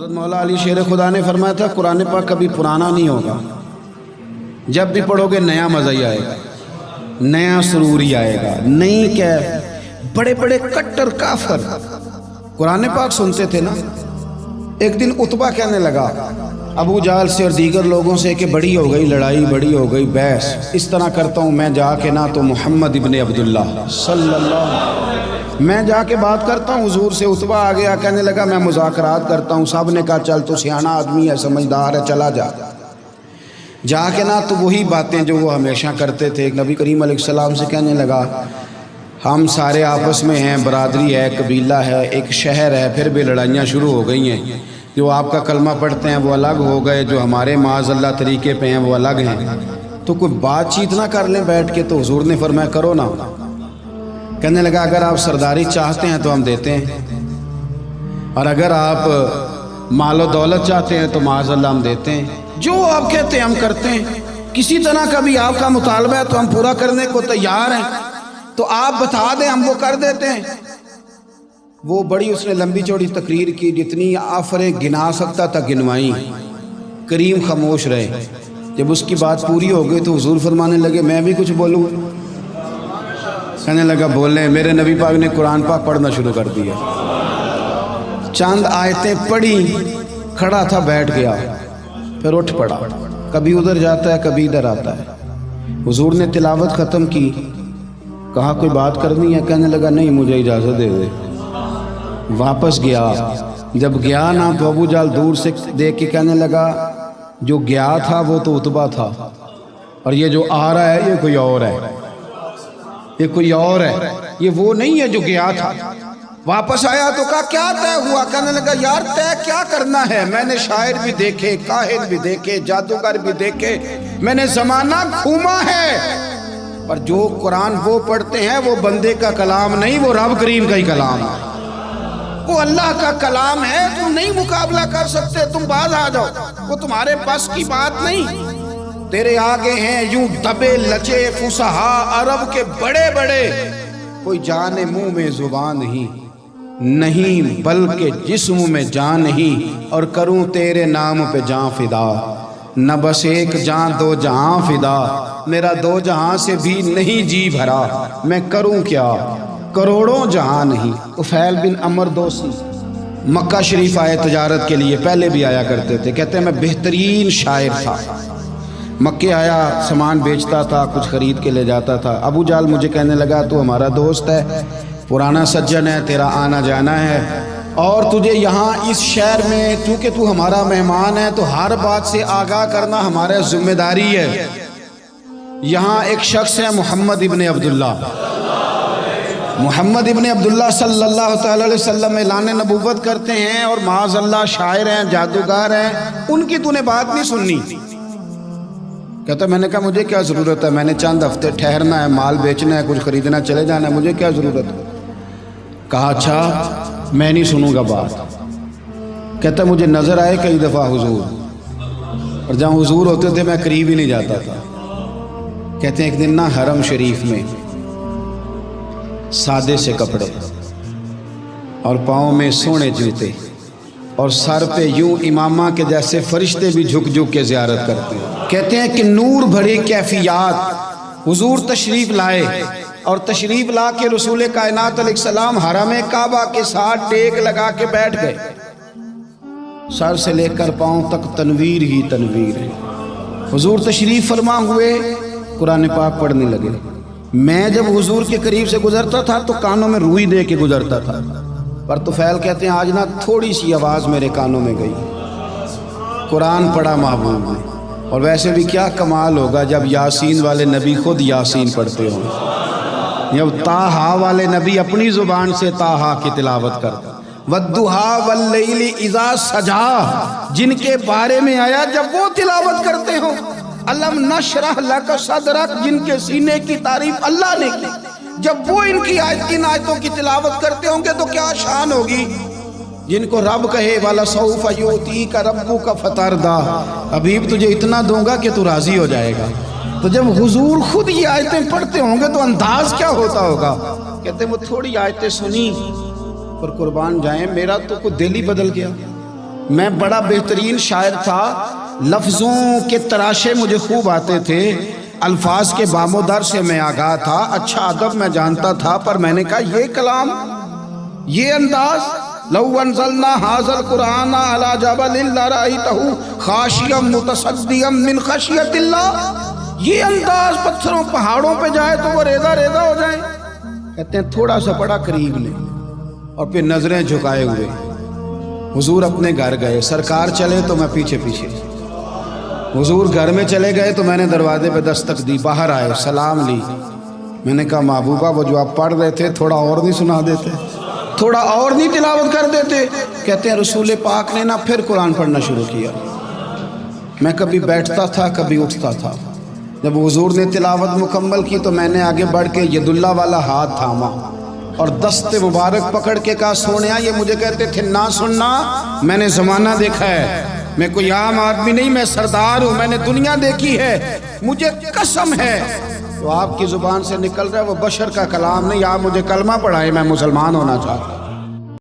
حضرت مولا علی شیر خدا نے فرمایا تھا قرآن پاک کبھی پرانا نہیں ہوگا، جب بھی پڑھو گے نیا مزہ ہی آئے گا، نیا سرور ہی آئے گا، نئی کیف۔ بڑے بڑے کٹر کافر قرآن پاک سنتے تھے نا۔ ایک دن عتبہ کہنے لگا ابو جہل سے اور دیگر لوگوں سے کہ بڑی ہو گئی لڑائی، بڑی ہو گئی بحث، اس طرح کرتا ہوں میں جا کے نا تو محمد ابن عبداللہ صلی اللہ علیہ وسلم میں جا کے بات کرتا ہوں حضور سے۔ عتبہ آ گیا، کہنے لگا میں مذاکرات کرتا ہوں۔ صاحب نے کہا چل تو سیاںہ آدمی ہے، سمجھدار ہے، چلا جا۔ جا کے نا تو وہی باتیں جو وہ ہمیشہ کرتے تھے۔ نبی کریم علیہ السلام سے کہنے لگا ہم سارے آپس میں ہیں، برادری ہے، قبیلہ ہے، ایک شہر ہے، پھر بھی لڑائیاں شروع ہو گئی ہیں۔ جو آپ کا کلمہ پڑھتے ہیں وہ الگ ہو گئے، جو ہمارے معاذ اللہ طریقے پہ ہیں وہ الگ ہیں، تو کوئی بات چیت نہ کر لیں بیٹھ کے۔ تو حضور نے فرمایا کرو نا۔ کہنے لگا اگر آپ سرداری چاہتے ہیں تو ہم دیتے ہیں، اور اگر آپ مال و دولت چاہتے ہیں تو معاذ اللہ ہم دیتے ہیں، جو آپ کہتے ہیں ہم کرتے ہیں۔ کسی طرح کا بھی آپ کا مطالبہ ہے تو ہم پورا کرنے کو تیار ہیں، تو آپ بتا دیں ہم وہ کر دیتے ہیں۔ وہ بڑی اس نے لمبی چوڑی تقریر کی، جتنی آفریں گنا سکتا تھا گنوائیں۔ کریم خاموش رہے۔ جب اس کی بات پوری ہو گئی تو حضور فرمانے لگے میں بھی کچھ بولوں؟ کہنے لگا بولیں۔ میرے نبی پاک نے قرآن پاک پڑھنا شروع کر دیا، چند آیتیں پڑھی، کھڑا تھا بیٹھ گیا، پھر اٹھ پڑا، کبھی ادھر جاتا ہے کبھی ادھر آتا ہے۔ حضور نے تلاوت ختم کی، کہا کوئی بات کرنی ہے؟ کہنے لگا نہیں مجھے اجازت دے دے۔ واپس گیا، جب گیا نا تو ابو جہل دور سے دیکھ کے کہنے لگا جو گیا تھا وہ تو عتبہ تھا، اور یہ جو آ رہا ہے یہ کوئی اور ہے، یہ کوئی اور ہے، یہ وہ نہیں ہے جو گیا تھا۔ واپس آیا تو کہا کیا طے ہوا؟ کہنے لگا یار طے کیا کرنا ہے، میں نے شاعر بھی دیکھے، کاہن بھی دیکھے، جادوگر بھی دیکھے، میں نے زمانہ گھوما ہے، پر جو قرآن وہ پڑھتے ہیں وہ بندے کا کلام نہیں، وہ رب کریم کا ہی کلام ہے، وہ اللہ کا کلام ہے۔ تم نہیں مقابلہ کر سکتے، تم باز آ جاؤ، وہ تمہارے بس کی بات نہیں۔ تیرے آگے ہیں یوں دبے لچے فصحا عرب کے بڑے بڑے، کوئی جان منہ میں زبان نہیں بلکہ جسم میں جان نہیں، اور کروں تیرے نام پہ جان فدا، نہ بس ایک جان دو جہاں فدا، میرا دو جہاں سے بھی نہیں جی بھرا، میں کروں کیا کروڑوں جہاں نہیں۔ طفیل بن عمر دوسی مکہ شریف آئے تجارت کے لیے، پہلے بھی آیا کرتے تھے، کہتے ہیں میں بہترین شاعر تھا، مکے آیا سامان بیچتا تھا، کچھ خرید کے لے جاتا تھا۔ ابو جہل مجھے کہنے لگا تو ہمارا دوست ہے، پرانا سجن ہے، تیرا آنا جانا ہے، اور تجھے یہاں اس شہر میں چونکہ تو ہمارا مہمان ہے تو ہر بات سے آگاہ کرنا ہمارا ذمہ داری ہے۔ یہاں ایک شخص ہے محمد ابن عبداللہ، محمد ابن عبداللہ صلی اللہ تعالی علیہ وسلم اعلان نبوت کرتے ہیں، اور معاذ اللہ شاعر ہیں، جادوگر ہیں، ان کی تو نے بات نہیں سننی۔ کہتا میں نے کہا مجھے کیا ضرورت ہے، میں نے چند ہفتے ٹھہرنا ہے، مال بیچنا ہے، کچھ خریدنا، چلے جانا ہے، مجھے کیا ضرورت ہے؟ کہا اچھا میں نہیں سنوں گا بات۔ کہتا مجھے نظر آئے کئی دفعہ حضور، اور جہاں حضور ہوتے تھے میں قریب ہی نہیں جاتا تھا۔ کہتے ہیں ایک دن نا حرم شریف میں سادے سے کپڑے اور پاؤں میں سونے جوتے اور سر پہ یوں امامہ کے جیسے فرشتے بھی جھک جھک کے زیارت کرتے ہیں۔ کہتے ہیں کہ نور بھری کیفیات حضور تشریف لائے، اور تشریف لا کے رسول کائنات علیہ السلام حرم کعبہ کے ساتھ ٹیک لگا کے بیٹھ گئے، سر سے لے کر پاؤں تک تنویر ہی تنویر ہے۔ حضور تشریف فرما ہوئے، قرآن پاک پڑھنے لگے۔ میں جب حضور کے قریب سے گزرتا تھا تو کانوں میں روئی دے کے گزرتا تھا، پر طفیل کہتے ہیں آج نا تھوڑی سی آواز میرے کانوں میں گئی، قرآن پڑھا محبوب نے۔ اور ویسے بھی کیا کمال ہوگا جب یاسین والے نبی خود یاسین پڑھتے ہوں، جب طٰہٰ والے نبی اپنی زبان سے طٰہٰ کی تلاوت کرتے، وَالضُّحَىٰ وَاللَّيْلِ إِذَا سَجَىٰ جن کے بارے میں آیا جب وہ تلاوت کرتے ہوں، الم نشرح لک صدرک جن کے سینے کی تعریف اللہ نے کی، جب وہ ان آیتوں کی تلاوت کرتے ہوں گے تو کیا شان ہوگی۔ جن کو رب کہے وَلَسَوْفَ يُؤْتِيكَ رَبُّكَ فَتَرْضَىٰ، حبیب تجھے اتنا دوں گا کہ تو راضی ہو جائے گا۔ تو جب حضور خود یہ آیتیں پڑھتے ہوں گے تو انداز کیا ہوتا ہوگا۔ کہتے ہیں وہ تھوڑی آیتیں سنی اور قربان جائیں میرا تو کوئی دل ہی بدل گیا۔ میں بڑا بہترین شاعر تھا، لفظوں کے تراشے مجھے خوب آتے تھے، الفاظ کے بام و در سے میں آگاہ تھا، اچھا ادب میں جانتا تھا، پر میں نے کہا یہ کلام، یہ انداز، لو انزلنا ھذا القرآن علی جبل لرأیتہ خاشعا متصدعا من خشیۃ اللہ، یہ انداز پتھروں پہاڑوں پہ جائے تو وہ ریزہ ریزہ ہو جائیں۔ کہتے ہیں تھوڑا سا پڑا قریب لے اور پھر نظریں جھکائے ہوئے حضور اپنے گھر گئے، سرکار چلے تو میں پیچھے پیچھے، حضور گھر میں چلے گئے تو میں نے دروازے پہ دستک دی، باہر آئے، سلام لی، میں نے کہا محبوبہ وہ جو آپ پڑھ رہے تھے تھوڑا اور نہیں سنا دیتے، تھوڑا اور نہیں تلاوت کر دیتے؟ کہتے ہیں رسول پاک نے نا پھر قرآن پڑھنا شروع کیا، میں کبھی بیٹھتا تھا کبھی اٹھتا تھا، جب حضور نے تلاوت مکمل کی تو میں نے آگے بڑھ کے ید اللہ والا ہاتھ تھاما اور دست مبارک پکڑ کے کہا سونیا، یہ مجھے کہتے تھے نہ سننا، میں نے زمانہ دیکھا ہے، میں کوئی عام آدمی نہیں، میں سردار ہوں، میں نے دنیا دیکھی ہے، مجھے قسم ہے تو آپ کی زبان سے نکل رہا ہے وہ بشر کا کلام نہیں، آپ مجھے کلمہ پڑھائے، میں مسلمان ہونا چاہتا ہوں۔